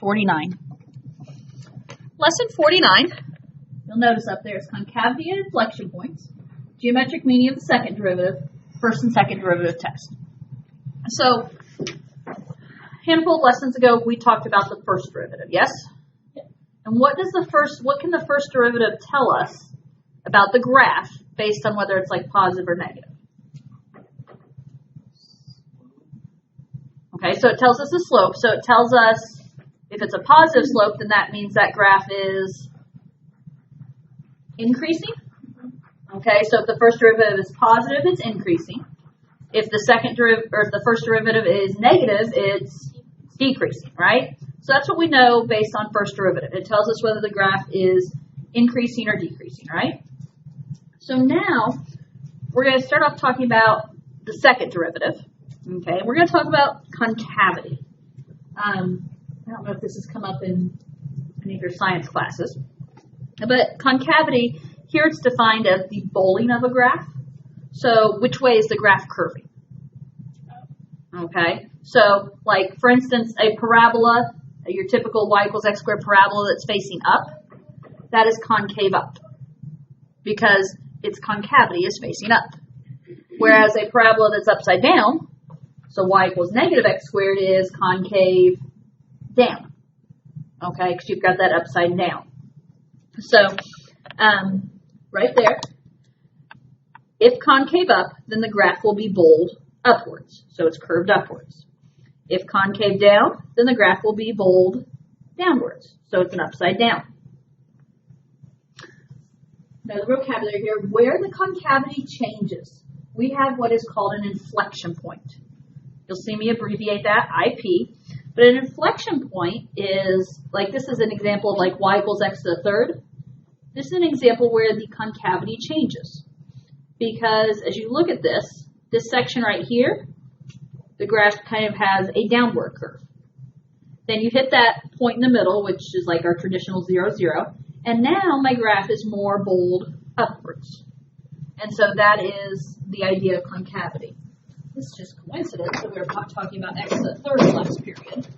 49. Lesson 49, you'll notice up there is concavity and inflection points, geometric meaning of the second derivative, first and second derivative test. So, a handful of lessons ago, we talked about the first derivative, yes? And what can the first derivative tell us about the graph based on whether it's like positive or negative? Okay, so it tells us the slope. So it tells us if it's a positive slope, then that means that graph is increasing. Okay, so if the first derivative is positive, it's increasing. If the first derivative is negative, it's decreasing, right? So that's what we know based on first derivative. It tells us whether the graph is increasing or decreasing, right? So now we're going to start off talking about the second derivative. Okay, we're going to talk about concavity. I don't know if this has come up in any of your science classes, but concavity, here it's defined as the bowling of a graph. So which way is the graph curving? Okay, so like for instance, a parabola, your typical y equals x squared parabola that's facing up, that is concave up because its concavity is facing up. Whereas a parabola that's upside down, so y equals negative x squared, is concave down, okay, because you've got that upside down. So, right there, if concave up, then the graph will be bowled upwards, so it's curved upwards. If concave down, then the graph will be bowled downwards, so it's an upside down. Now the vocabulary here, where the concavity changes, we have what is called an inflection point. You'll see me abbreviate that, IP. But an inflection point is, like this is an example of like y equals x to the third. This is an example where the concavity changes. Because as you look at this section right here, the graph kind of has a downward curve. Then you hit that point in the middle, which is like our traditional 0, 0. And now my graph is more bowled upwards. And so that is the idea of concavity. This is just coincidence that we were talking about x to the third last period.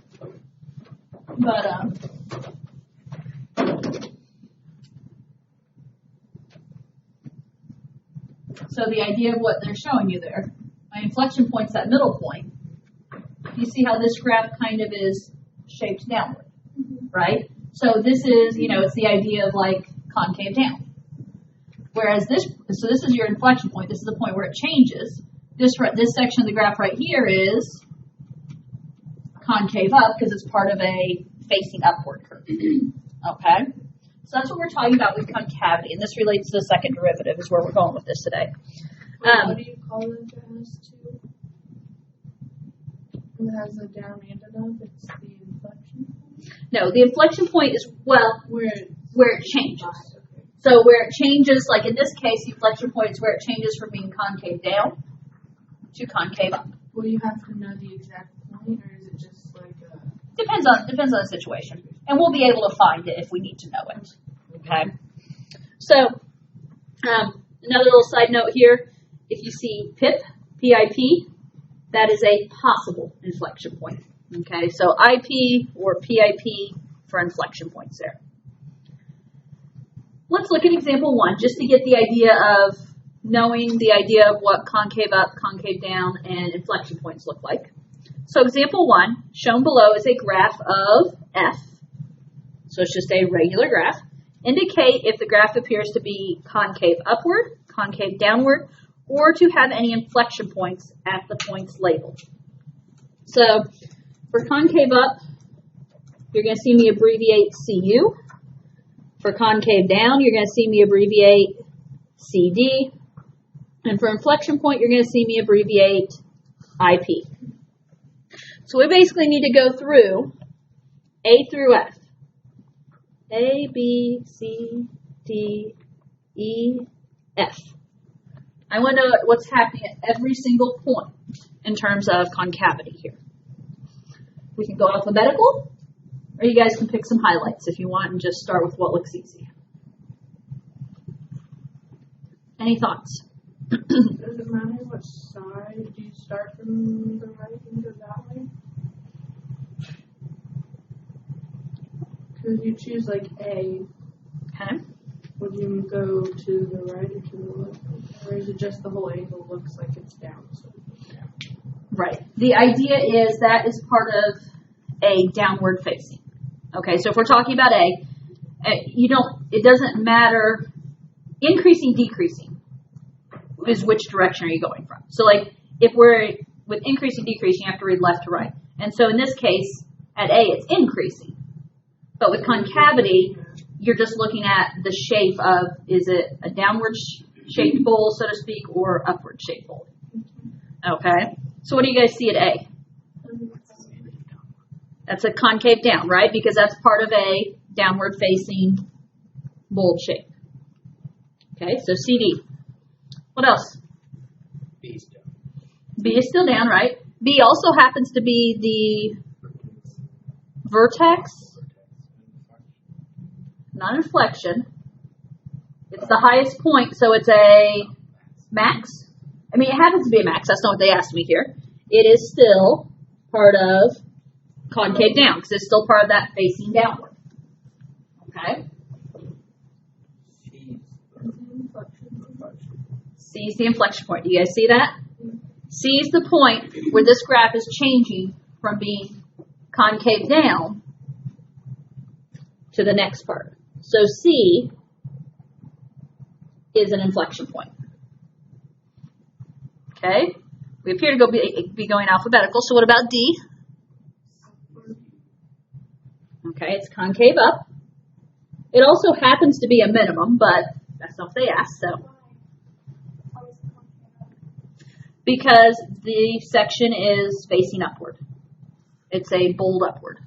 But, so the idea of what they're showing you there, my inflection point's that middle point. You see how this graph kind of is shaped downward, right? So this is, it's the idea of like concave down. Whereas this is your inflection point. This is the point where it changes. This section of the graph right here is concave up because it's part of a facing upward curve. Okay? So that's what we're talking about with concavity, and this relates to the second derivative is where we're going with this today. What do you call it that has two? It has a down and an up. It's the inflection point? No, the inflection point is, well, where it changes. Okay. So where it changes, like in this case, the inflection point is where it changes from being concave down to concave up. Will you have to know the exact point, or is it just like a... Depends on the situation. And we'll be able to find it if we need to know it. Okay? So, another little side note here. If you see PIP, P-I-P, that is a possible inflection point. Okay? So, IP or PIP for inflection points there. Let's look at example 1 just to get the idea of knowing the idea of what concave up, concave down, and inflection points look like. So example 1, shown below, is a graph of f. So it's just a regular graph. Indicate if the graph appears to be concave upward, concave downward, or to have any inflection points at the points labeled. So for concave up, you're going to see me abbreviate CU. For concave down, you're going to see me abbreviate CD. And for inflection point, you're going to see me abbreviate IP. So we basically need to go through A through F. A, B, C, D, E, F. I want to know what's happening at every single point in terms of concavity here. We can go alphabetical, or you guys can pick some highlights if you want and just start with what looks easy. Any thoughts? Does it matter what side? Do you start from the right and go that way? if you choose like A, Okay. would you go to the right or to the left? Or is it just the whole angle looks like it's down? So down. Right. The idea is that is part of a downward facing. Okay, so if we're talking about A, it doesn't matter, increasing, decreasing is which direction are you going from. So like if we're with increasing, decreasing, you have to read left to right. And so in this case, at A, it's increasing. But with concavity, you're just looking at the shape of, is it a downward shaped bowl, so to speak, or upward shaped bowl? Okay, so what do you guys see at A? That's a concave down, right? Because that's part of a downward facing bowl shape. Okay, so CD. What else? B is down. B is still down, right? B also happens to be the vertex, not inflection. It's the highest point, so it's a max. I mean, it happens to be a max. That's not what they asked me here. It is still part of concave down because it's still part of that facing downward. Okay? C is the inflection point. Do you guys see that? C is the point where this graph is changing from being concave down to the next part. So C is an inflection point. Okay? We appear to be going alphabetical, so what about D? Okay, it's concave up. It also happens to be a minimum, but that's not what they asked, so. Because the section is facing upward. It's a bold upward.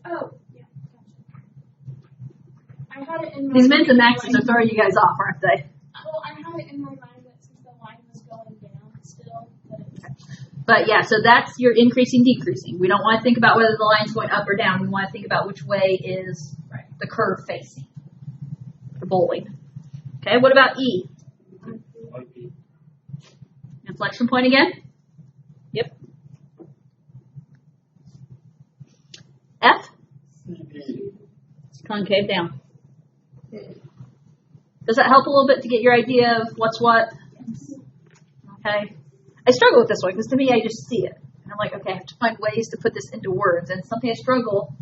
Oh, yeah, gotcha. I had it in my These mins and mind, maxes are throwing you guys off, aren't they? Well, I had it in my mind that since the line was going down still, that it's But yeah, so that's your increasing, decreasing. We don't want to think about whether the line's going up or down. We want to think about which way is the curve facing for bowling. Okay, what about E? Inflection point again? Yep. F? It's concave down. Does that help a little bit to get your idea of what's what? Okay. I struggle with this one because to me I just see it. And I'm like, okay, I have to find ways to put this into words. And it's something I struggle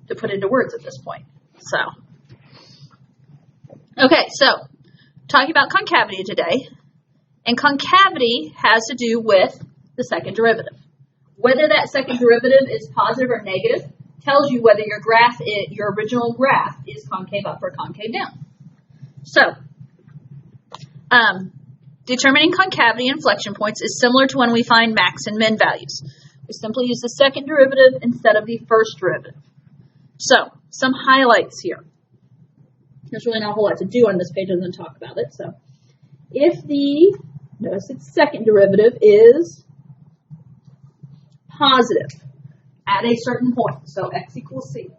to put into words at this point. So. Okay, so talking about concavity today. And concavity has to do with the second derivative. Whether that second derivative is positive or negative tells you whether your original graph is concave up or concave down. So, determining concavity inflection points is similar to when we find max and min values. We simply use the second derivative instead of the first derivative. So, some highlights here. There's really not a whole lot to do on this page other than talk about it. So, if notice its second derivative is positive at a certain point, so x equals c.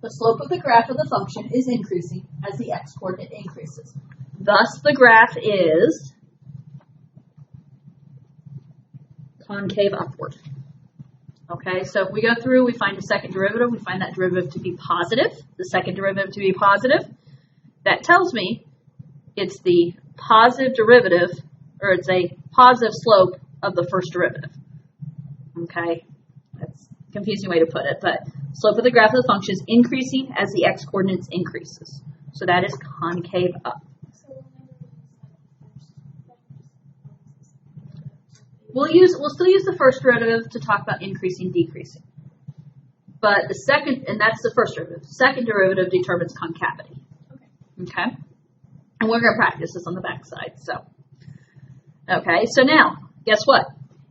The slope of the graph of the function is increasing as the x-coordinate increases. Thus, the graph is concave upward. Okay, so if we go through, we find a second derivative. We find that derivative to be positive, the second derivative to be positive. That tells me it's the positive derivative, or it's a positive slope of the first derivative. Okay, that's a confusing way to put it, but slope of the graph of the function is increasing as the x-coordinates increases. So that is concave up. We'll still use the first derivative to talk about increasing, decreasing. But the second, and that's the first derivative. Second derivative determines concavity. Okay? And we're going to practice this on the back side. So, okay, so now, guess what?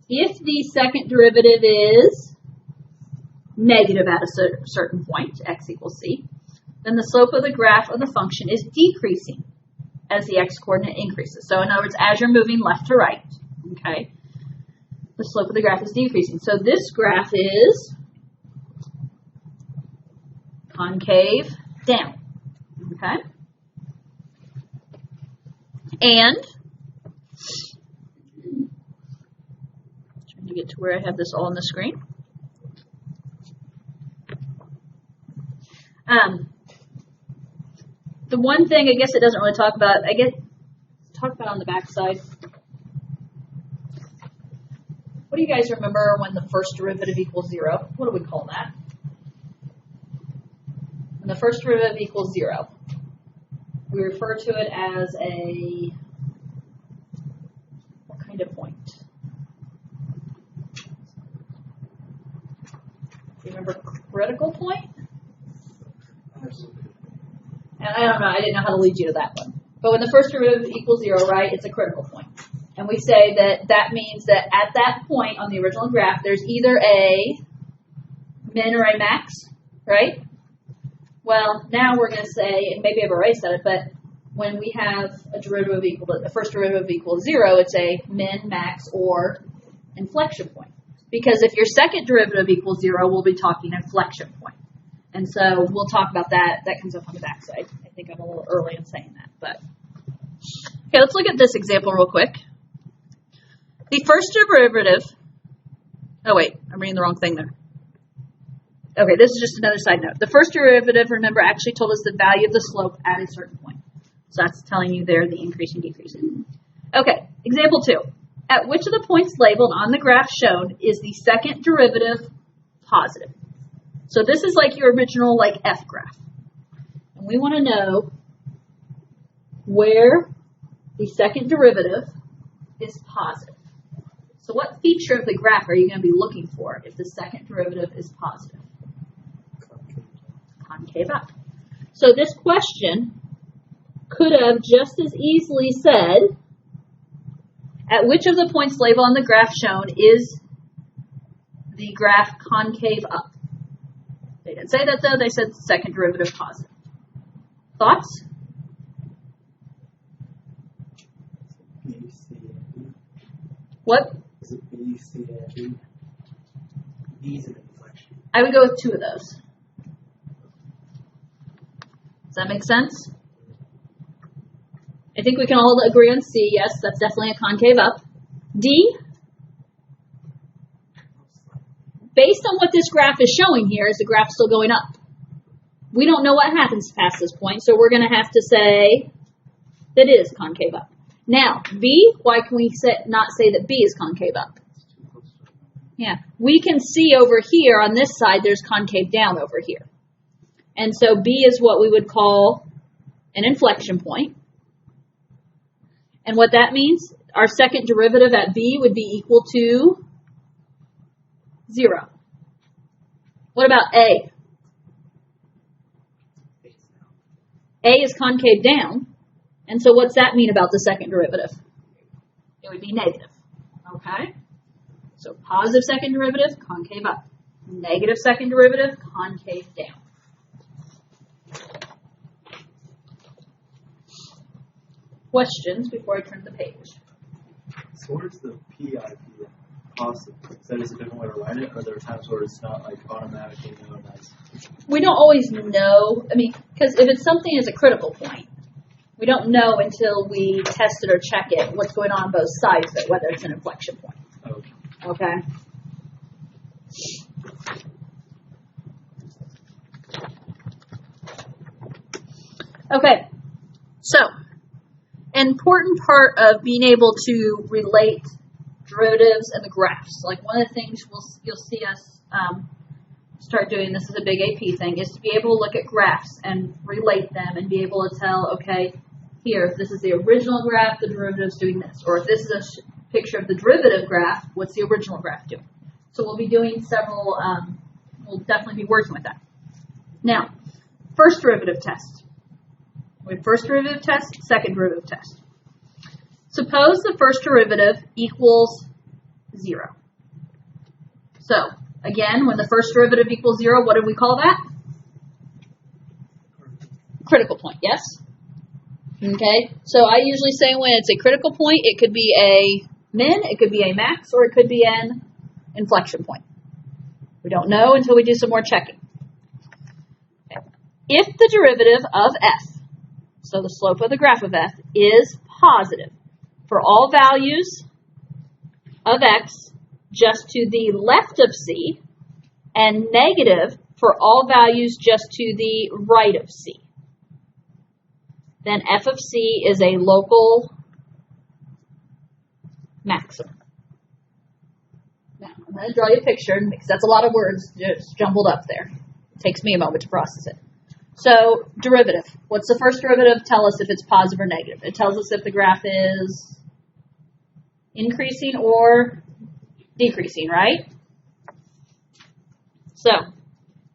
If the second derivative is negative at a certain point, x equals c, then the slope of the graph of the function is decreasing as the x-coordinate increases. So in other words, as you're moving left to right, okay, the slope of the graph is decreasing. So this graph is concave down, okay? And trying to get to where I have this all on the screen. The one thing I guess it doesn't really talk about, talk about on the back side. What do you guys remember when the first derivative equals 0? What do we call that? When the first derivative equals 0, we refer to it as a, what kind of point? Do you remember critical point? And I don't know, I didn't know how to lead you to that one. But when the first derivative equals 0, right, it's a critical point. And we say that means that at that point on the original graph, there's either a min or a max, right? Well, now we're going to say, and maybe I've already said it, but when we have a derivative equal to, the first derivative equals 0, it's a min, max, or inflection point. Because if your second derivative equals 0, we'll be talking inflection point. And so we'll talk about that. That comes up on the backside. I think I'm a little early in saying that. But okay, let's look at this example real quick. The first derivative, oh wait, I'm reading the wrong thing there. Okay, this is just another side note. The first derivative, remember, actually told us the value of the slope at a certain point. So that's telling you there the increase and decrease. Okay, example 2. At which of the points labeled on the graph shown is the second derivative positive? So this is like your original F graph. And we want to know where the second derivative is positive. So what feature of the graph are you going to be looking for if the second derivative is positive? Concave up. So this question could have just as easily said, at which of the points labeled on the graph shown is the graph concave up? They didn't say that though, they said second derivative positive. Thoughts? B, C, and D. What? Is it B, C, and D? D's an inflection. I would go with 2 of those. Does that make sense? I think we can all agree on C. Yes, that's definitely a concave up. D, based on what this graph is showing here, is the graph still going up? We don't know what happens past this point, so we're going to have to say that it is concave up. Now, B, why can we not say that B is concave up? Yeah, we can see over here on this side there's concave down over here. And so B is what we would call an inflection point. And what that means, our second derivative at B would be equal to 0. What about A? A is concave down. And so what's that mean about the second derivative? It would be negative. Okay? So positive second derivative, concave up. Negative second derivative, concave down. Questions before I turn the page? So where's the PIP positive? Is that just a different way to write it, or are there times where it's not automatically known as? We don't always know. I mean, because if it's something as a critical point, we don't know until we test it or check it what's going on both sides of it, whether it's an inflection point. Okay. Okay? Okay, so an important part of being able to relate derivatives and the graphs, like one of the things you'll see us start doing, this is a big AP thing, is to be able to look at graphs and relate them and be able to tell, okay, here, if this is the original graph, the derivative's doing this. Or if this is a picture of the derivative graph, what's the original graph doing? So we'll be doing several, we'll definitely be working with that. Now, first derivative test. We have first derivative test, second derivative test. Suppose the first derivative equals 0. So, again, when the first derivative equals 0, what do we call that? Critical point, yes? Okay, so I usually say when it's a critical point, it could be a min, it could be a max, or it could be an inflection point. We don't know until we do some more checking. Okay. If the derivative of f, so the slope of the graph of f, is positive for all values of x just to the left of c, and negative for all values just to the right of C, then f of C is a local maximum. Now, I'm going to draw you a picture because that's a lot of words just jumbled up there. It takes me a moment to process it. So, derivative. What's the first derivative? Tell us if it's positive or negative. It tells us if the graph is increasing or decreasing, right? So,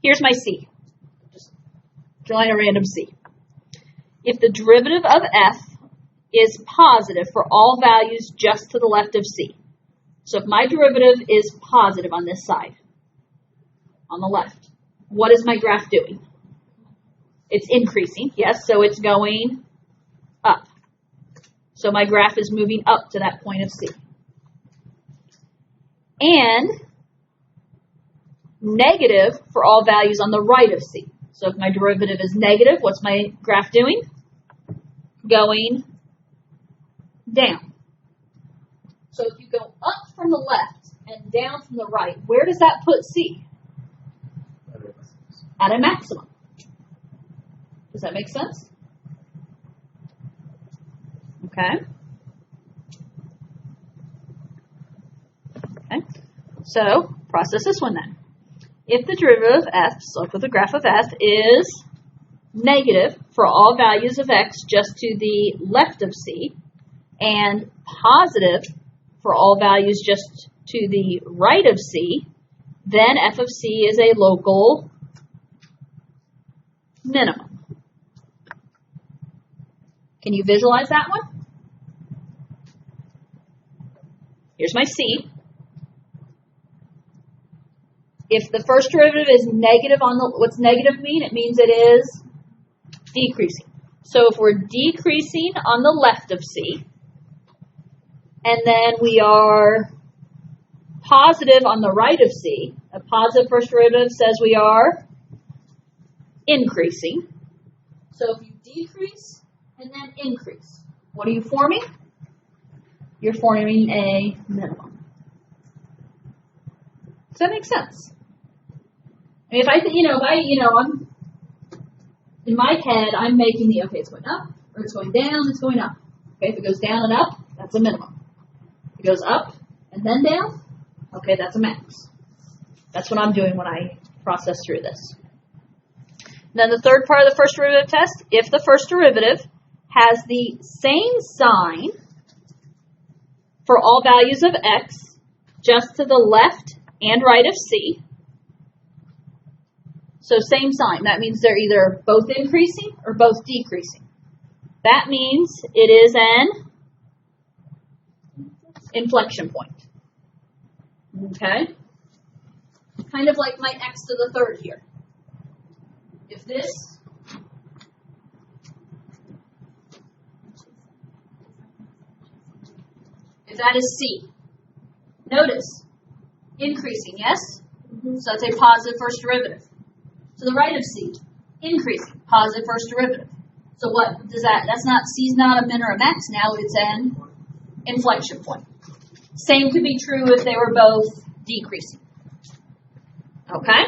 here's my C. Just drawing a random C. If the derivative of f is positive for all values just to the left of C. So if my derivative is positive on this side, on the left, what is my graph doing? It's increasing, yes, so it's going up. So my graph is moving up to that point of C. And negative for all values on the right of C. So if my derivative is negative, what's my graph doing? Going down. So if you go up from the left and down from the right, where does that put C? At a maximum. Does that make sense? Okay. Okay. So process this one then. If the derivative of f, so look at the graph of f, is negative for all values of x just to the left of C, and positive for all values just to the right of C, then f of C is a local minimum. Can you visualize that one? Here's my C. If the first derivative is negative on the, what's negative mean? It means it is decreasing. So if we're decreasing on the left of C, and then we are positive on the right of C, a positive first derivative says we are increasing. So if you decrease and then increase, what are you forming? You're forming a minimum. Does that make sense? I mean, if I'm in my head, I'm making the, okay, it's going up, or it's going down, it's going up. Okay, if it goes down and up, that's a minimum. If it goes up and then down, okay, that's a max. That's what I'm doing when I process through this. Then the third part of the first derivative test, if the first derivative has the same sign for all values of x just to the left and right of C. So same sign. That means they're either both increasing or both decreasing. That means it is an inflection point. Okay? Kind of like my x to the third here. If this that is C. Notice, increasing, yes? So it's a positive first derivative. To the right of C, increasing, positive first derivative. So what does that, that's not, C's not a min or a max now, it's an inflection point. Same could be true if they were both decreasing. Okay?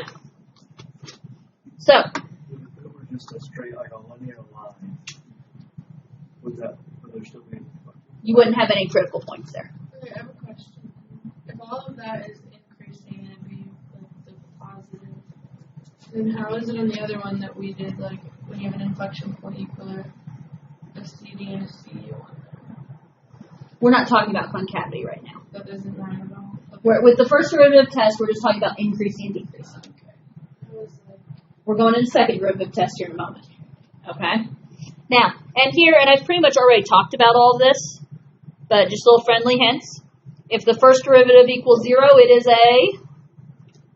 So, If it were just a straight, like a linear line, would there still be any inflection? you wouldn't have any critical points there. Okay, I have a question. If all of that is increasing and we like the positive, then how is it on the other one that we did, like when you have an inflection point, you put a CD and a CU on there? We're not talking about concavity right now. That doesn't matter at all. Okay. With the first derivative test, we're just talking about increasing and decreasing. Okay. I was like, We're going into the second derivative test here in a moment. Okay? Now, and here, and I've pretty much already talked about all of this, but just little friendly hints. If the first derivative equals 0, it is a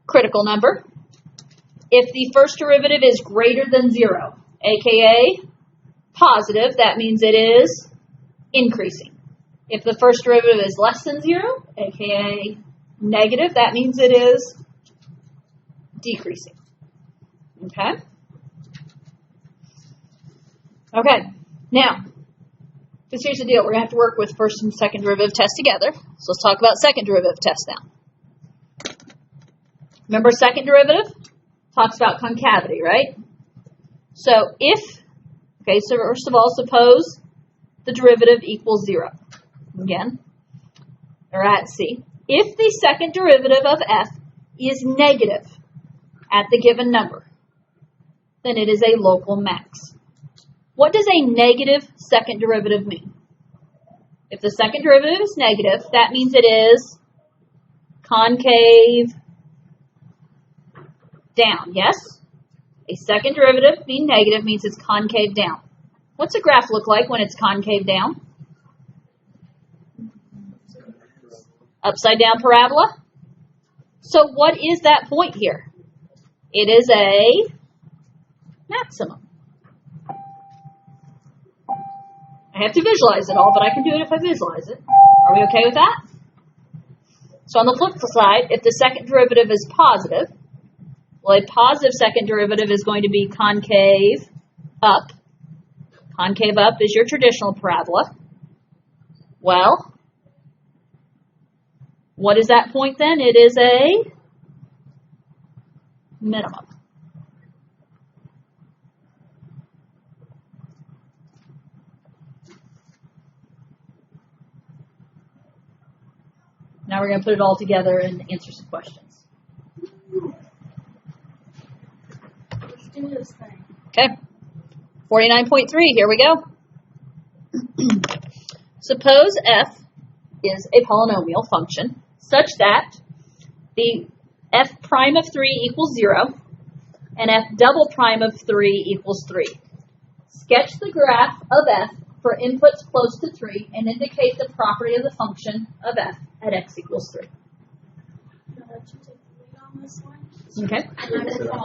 critical number. If the first derivative is greater than 0, aka positive, that means it is increasing. If the first derivative is less than 0, aka negative, that means it is decreasing. Okay? Okay, now, because here's the deal. We're going to have to work with first and second derivative test together. So let's talk about second derivative test now. Remember second derivative? talks about concavity, right? So so first of all, suppose the derivative equals 0. Again, or at C. If the second derivative of f is negative at the given number, then it is a local max. What does a negative second derivative mean? If the second derivative is negative, that means it is concave down, yes? A second derivative being negative means it's concave down. What's a graph look like when it's concave down? Upside down parabola. So what is that point here? It is a maximum. I have to visualize it all, but I can do it if I visualize it. Are we okay with that? So on the flip side, if the second derivative is positive, well, a positive second derivative is going to be concave up. Concave up is your traditional parabola. Well, what is that point then? It is a minimum. Now we're going to put it all together and answer some questions. Let's do this thing. Okay. 49.3, here we go. Suppose f is a polynomial function such that the f prime of 3 equals 0 and f double prime of 3 equals 3. Sketch the graph of f for inputs close to 3 and indicate the property of the function of f at x equals 3. I'll let you take the lead on this one. Okay. And I will follow.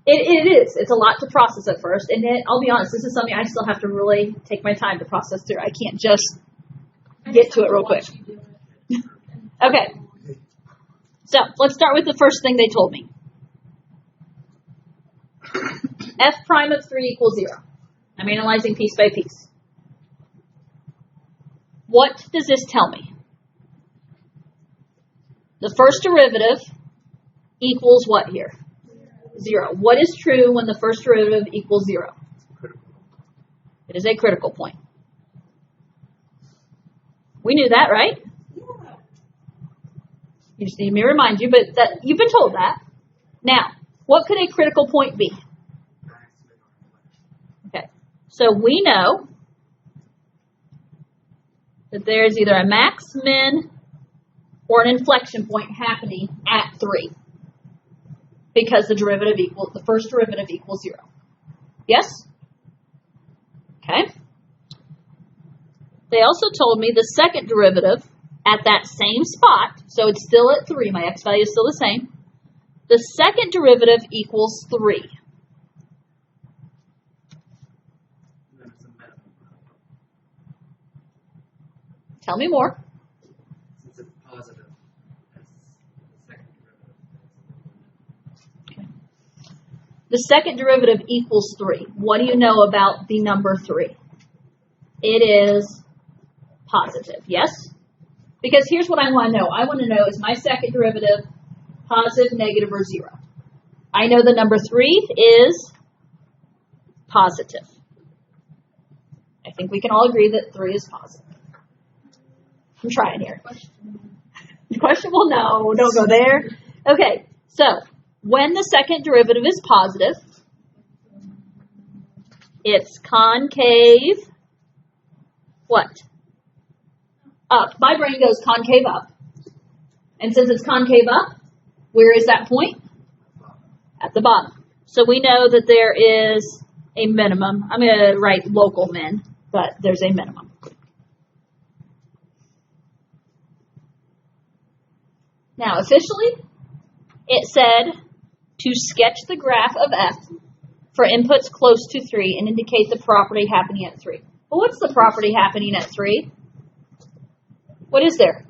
It is. It's a lot to process at first. And then, I'll be honest, this is something I still have to really take my time to process through. I can't just get to it real quick. Okay. So, let's start with the first thing they told me. F prime of 3 equals 0. I'm analyzing piece by piece. What does this tell me? The first derivative equals what here? 0. What is true when the first derivative equals 0? It is a critical point. We knew that, right? You just need me to remind you, but that you've been told that. Now, what could a critical point be? Okay, so we know that there is either a max, min, or an inflection point happening at 3. Because the first derivative equals 0. Yes? Okay. They also told me the second derivative at that same spot, so it's still at 3, my x value is still the same. The second derivative equals 3. Tell me more. Since it's positive, that's the second derivative. The second derivative equals 3. What do you know about the number 3? It is positive, yes? Because here's what I want to know. I want to know, is my second derivative positive, negative, or 0? I know the number 3 is positive. I think we can all agree that 3 is positive. I'm trying here. Questionable? No, don't go there. Okay, so when the second derivative is positive, it's concave, what? Up. My brain goes concave up. And since it's concave up, where is that point? At the bottom. So we know that there is a minimum. I'm going to write local min, but there's a minimum. Now, officially, it said to sketch the graph of f for inputs close to 3 and indicate the property happening at 3. Well, what's the property happening at 3? What is there?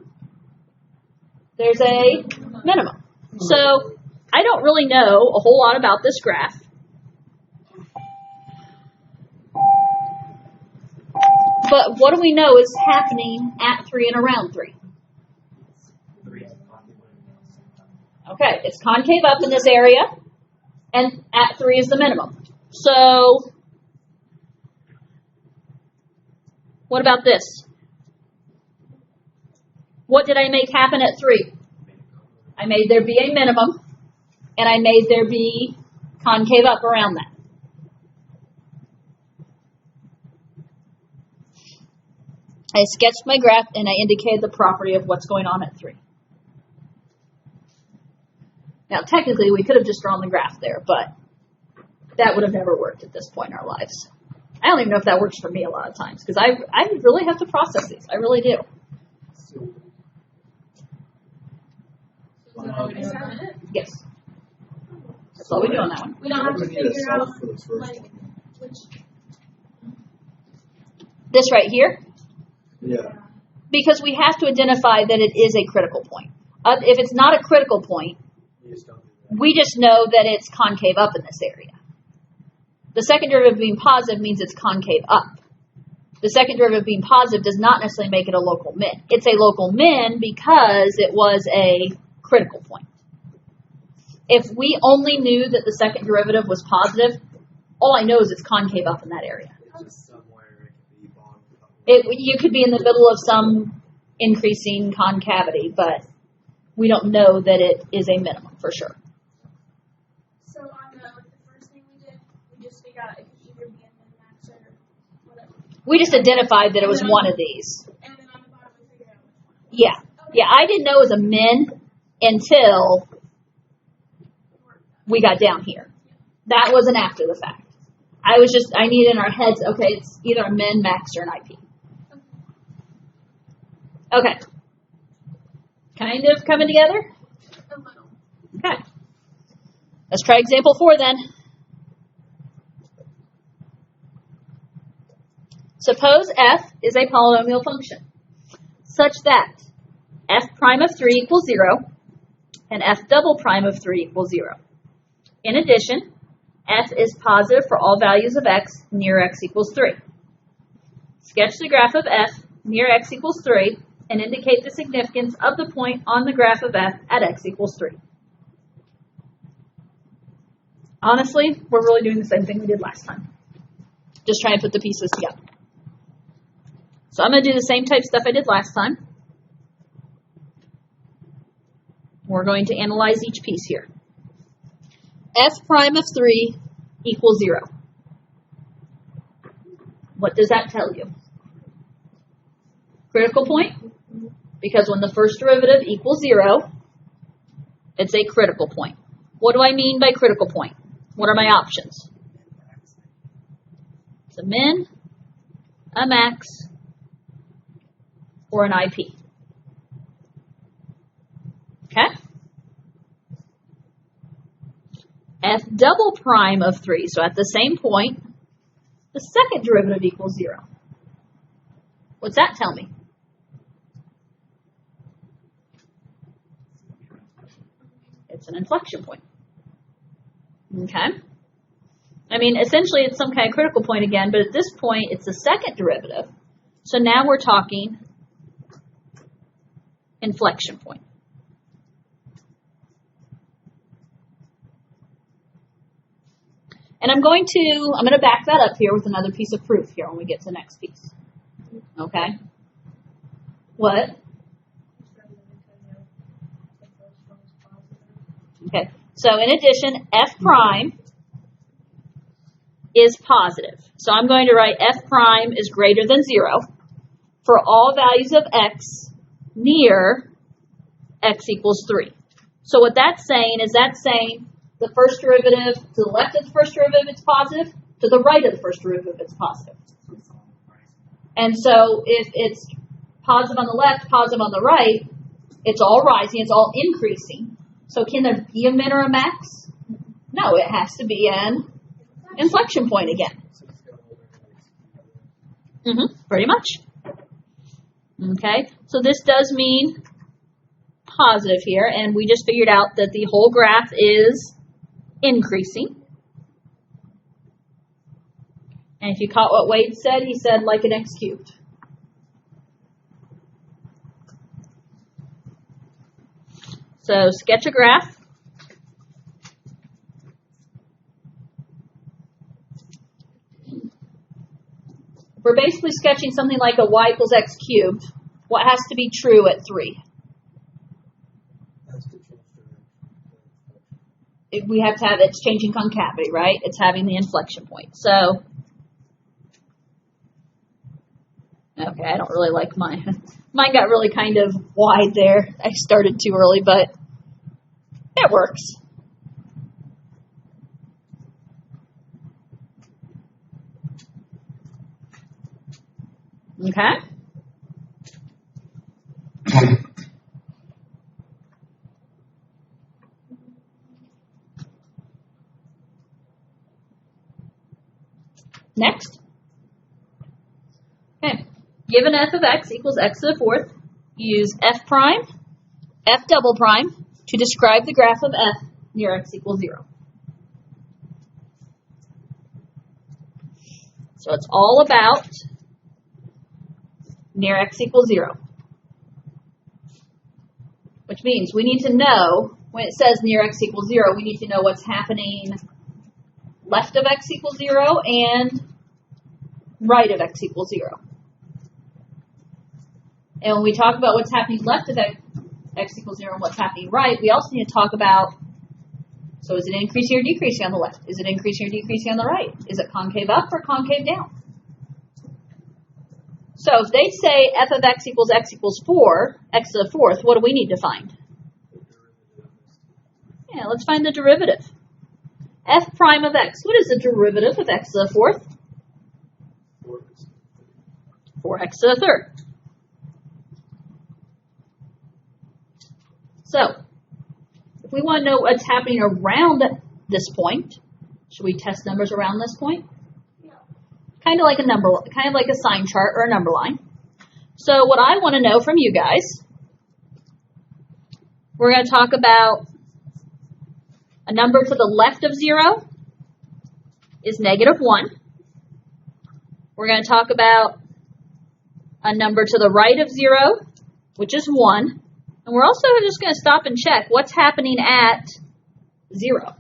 There's a minimum. So, I don't really know a whole lot about this graph. But what do we know is happening at 3 and around 3? Okay, it's concave up in this area, and at 3 is the minimum. So, what about this? What did I make happen at 3? I made there be a minimum, and I made there be concave up around that. I sketched my graph, and I indicated the property of what's going on at 3. Now, technically, we could have just drawn the graph there, but that would have never worked at this point in our lives. I don't even know if that works for me a lot of times, because I really have to process these. I really do. So is that all we do on that? Yes. That's all we do on that one. We don't have to We need a figure out solve for this first like one. which. This right here, Yeah. because we have to identify that it is a critical point. If it's not a critical point, You just don't do that. we just know that it's concave up in this area. The second derivative being positive means it's concave up. The second derivative being positive does not necessarily make it a local min. It's a local min because it was a critical point. If we only knew that the second derivative was positive, all I know is it's concave up in that area. It's just somewhere it can be bond. You could be in the middle of some increasing concavity, but we don't know that it is a minimum for sure. So on the first thing we did, we just figured out it could either be a min max or whatever. We just identified that it was one of these. And then on the bottom we figured out which one. Yeah. Yeah, I didn't know it was a min until we got down here. That wasn't after the fact. I needed in our heads, okay, it's either a min, max, or an IP. Okay. Kind of coming together? A little. Okay. Let's try example 4 then. Suppose f is a polynomial function such that f prime of 3 equals 0 and f double prime of 3 equals 0. In addition, f is positive for all values of x near x equals 3. Sketch the graph of f near x equals 3 and indicate the significance of the point on the graph of f at x equals 3. Honestly, we're really doing the same thing we did last time. Just trying to put the pieces together. So I'm going to do the same type stuff I did last time. We're going to analyze each piece here. F prime of 3 equals 0. What does that tell you? Critical point? Because when the first derivative equals 0, it's a critical point. What do I mean by critical point? What are my options? It's a min, a max, or an IP. Okay? F double prime of 3, so at the same point, the second derivative equals 0. What's that tell me? It's an inflection point. Okay? I mean, essentially it's some kind of critical point again, but at this point it's the second derivative. So now we're talking inflection point. And I'm going to back that up here with another piece of proof here when we get to the next piece. Okay? What? Okay. So in addition, f prime is positive. So I'm going to write f prime is greater than 0 for all values of x near x equals 3. So what that's saying is the first derivative to the left of the first derivative, it's positive. To the right of the first derivative, it's positive. And so if it's positive on the left, positive on the right, it's all rising, it's all increasing. So can there be a min or a max? No, it has to be an inflection point again. Pretty much. Okay, so this does mean positive here, and we just figured out that the whole graph is increasing. And if you caught what Wade said, he said like an x cubed. So sketch a graph we're basically sketching something like a y equals x cubed. What has to be true at 3? That's to change direction. We have to have it's changing concavity, right? It's having the inflection point. So, okay, I don't really like mine. Mine got really kind of wide there. I started too early, but it works. Okay. Next. Okay. Given f of x equals x to the fourth, use f prime, f double prime to describe the graph of f near x equals 0. So it's all about near x equals 0. Which means we need to know, when it says near x equals 0, we need to know what's happening left of x equals 0 and right of x equals 0. And when we talk about what's happening left of x equals 0 and what's happening right, we also need to talk about, so is it increasing or decreasing on the left? Is it increasing or decreasing on the right? Is it concave up or concave down? So if they say f of x equals 4, x to the fourth, what do we need to find? Yeah, let's find the derivative. F prime of x. What is the derivative of x to the fourth? 4x to the third. So, if we want to know what's happening around this point, should we test numbers around this point? Yeah. Kind of like a sign chart or a number line. So what I want to know from you guys, we're going to talk about a number to the left of 0 is -1. We're going to talk about a number to the right of 0, which is 1. And we're also just going to stop and check what's happening at 0.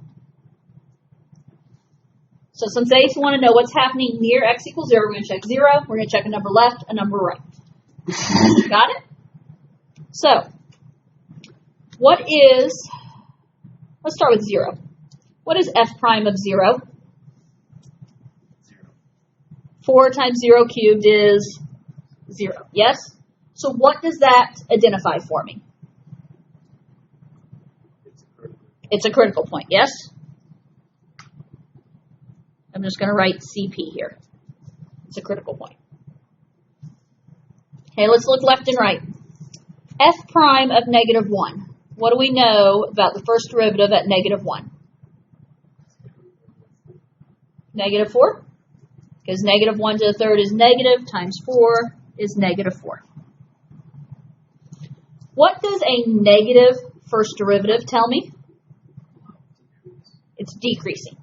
So since they want to know what's happening near x equals 0, we're going to check 0. We're going to check a number left, a number right. Got it? So, let's start with 0. What is f prime of 0? 4 times 0 cubed is 0. Yes? So what does that identify for me? It's a critical point, yes? I'm just going to write CP here. It's a critical point. Okay, let's look left and right. F prime of -1. What do we know about the first derivative at -1? -4? Because -1 to the third is negative times 4 is -4. What does a negative first derivative tell me? It's decreasing.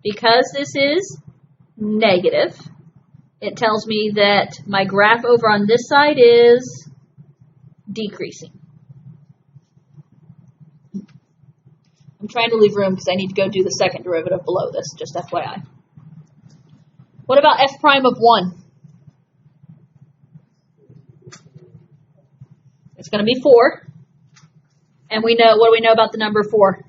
Because this is negative, it tells me that my graph over on this side is decreasing. I'm trying to leave room because I need to go do the second derivative below this, just FYI. What about f prime of 1? It's going to be 4. And what do we know about the number 4?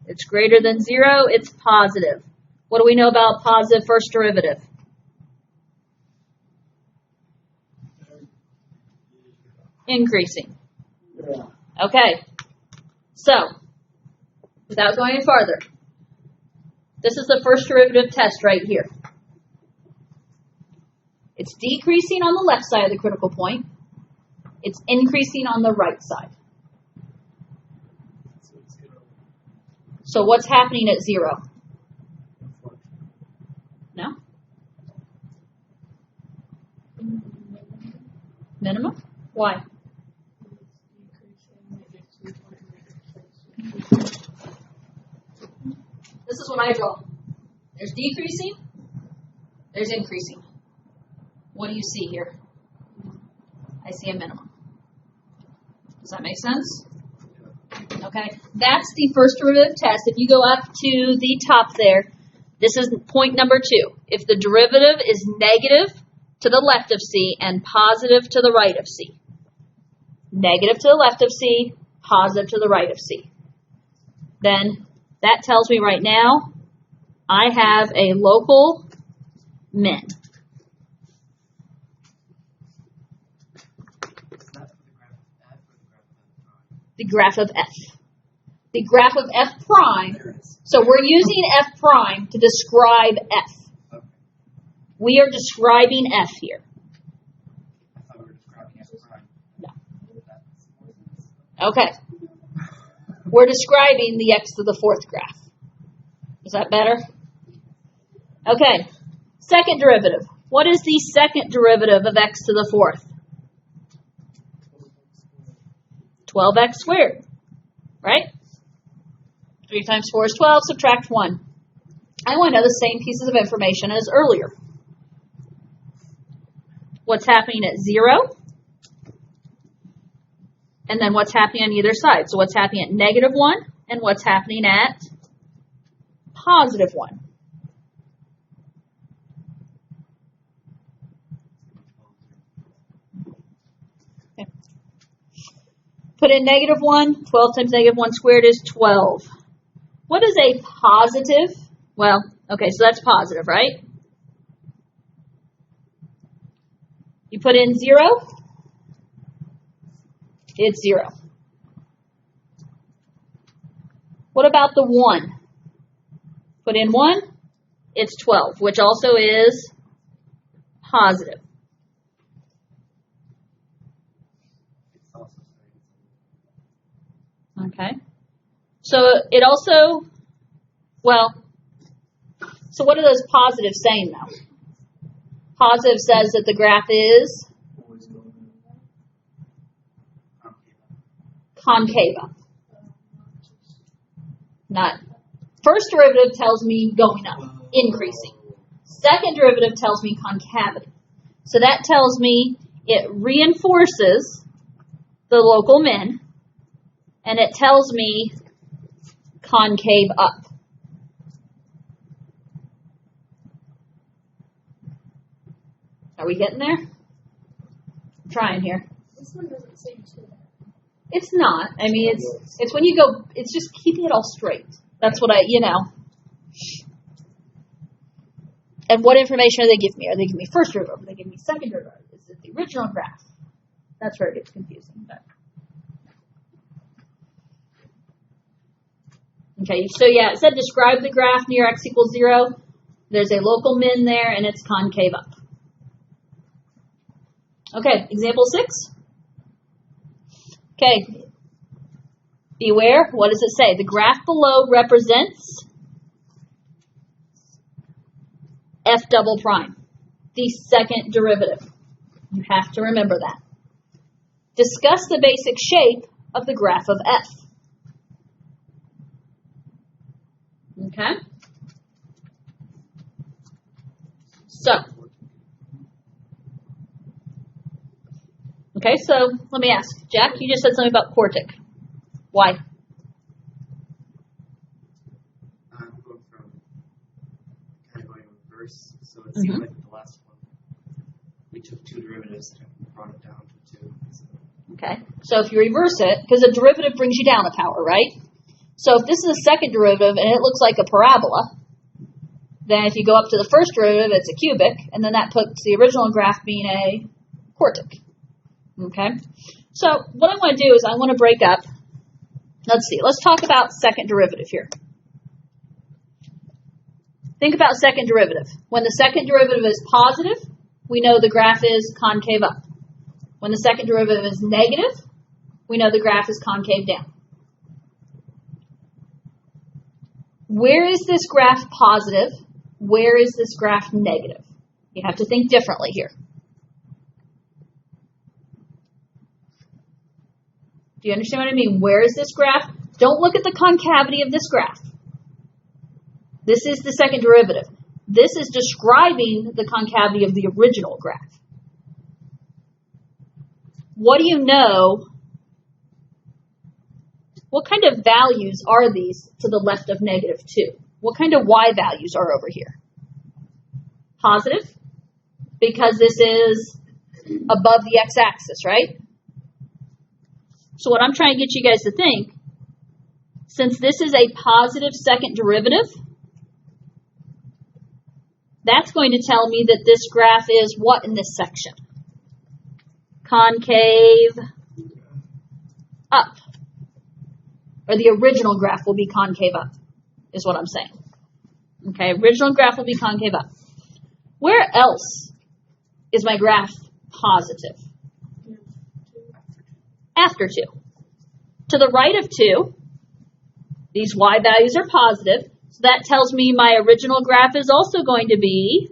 It's greater than 0, it's positive. What do we know about positive first derivative? Increasing. Okay. So, without going any farther, this is the first derivative test right here. It's decreasing on the left side of the critical point. It's increasing on the right side. So what's happening at 0? No? Minimum? Why? This is what I draw. There's decreasing, there's increasing. What do you see here? I see a minimum. Does that make sense? Okay, that's the first derivative test. If you go up to the top there, this is point number 2. if the derivative is negative to the left of C and positive to the right of C. Negative to the left of C, positive to the right of C. Then that tells me right now I have a local min. Is that for the graph of F or the graph of F? The graph of F prime. There it is. So we're using F prime to describe F. Okay. We are describing F here. I thought we were describing F prime. No. That's- Okay. We're describing the x to the fourth graph. Is that better? Okay. Second derivative. What is the second derivative of x to the fourth? 12x squared. Right? 3 times 4 is 12. Subtract 1. I want to know the same pieces of information as earlier. What's happening at 0? And then what's happening on either side. So what's happening at negative 1 and what's happening at positive 1. Okay. Put in negative 1. 12 times negative 1 squared is 12. What is a positive? Well, okay, so that's positive, right? You put in 0. It's 0. What about the 1? Put in 1, it's 12, which also is positive. It's also Okay. So it also, well, so what are those positives saying though? Positive says that the graph is Always going concave up. Not. First derivative tells me going up, increasing. Second derivative tells me concavity. So that tells me it reinforces the local min, and it tells me concave up. Are we getting there? I'm trying here. This one doesn't say two. It's not. I mean, it's when you go, it's just keeping it all straight. That's what And what information are they giving me? Are they giving me first derivative? Are they giving me second derivative? Is it the original graph? That's where it gets confusing. But. Okay, so yeah, it said describe the graph near x equals 0. There's a local min there, and it's concave up. Okay, example 6. Okay, beware. What does it say? The graph below represents f double prime, the second derivative. You have to remember that. Discuss the basic shape of the graph of f. Okay? So, let me ask. Jack, you just said something about quartic. Why? I'm going from kind of going reverse, so it seems like the last one we took two derivatives and brought it down to 2. So. Okay, so if you reverse it, because a derivative brings you down a power, right? So if this is a second derivative and it looks like a parabola, then if you go up to the first derivative, it's a cubic, and then that puts the original graph being a quartic. Okay, so what I want to do is I want to break up. Let's see, let's talk about second derivative here. Think about second derivative. When the second derivative is positive, we know the graph is concave up. When the second derivative is negative, we know the graph is concave down. Where is this graph positive? Where is this graph negative? You have to think differently here. Do you understand what I mean? Where is this graph? Don't look at the concavity of this graph. This is the second derivative. This is describing the concavity of the original graph. What do you know? What kind of values are these to the left of -2? What kind of y values are over here? Positive, because this is above the x-axis, right? So what I'm trying to get you guys to think, since this is a positive second derivative, that's going to tell me that this graph is what in this section? Concave up. Or the original graph will be concave up, is what I'm saying. Okay, original graph will be concave up. Where else is my graph positive? After 2. To the right of 2, these y values are positive. So that tells me my original graph is also going to be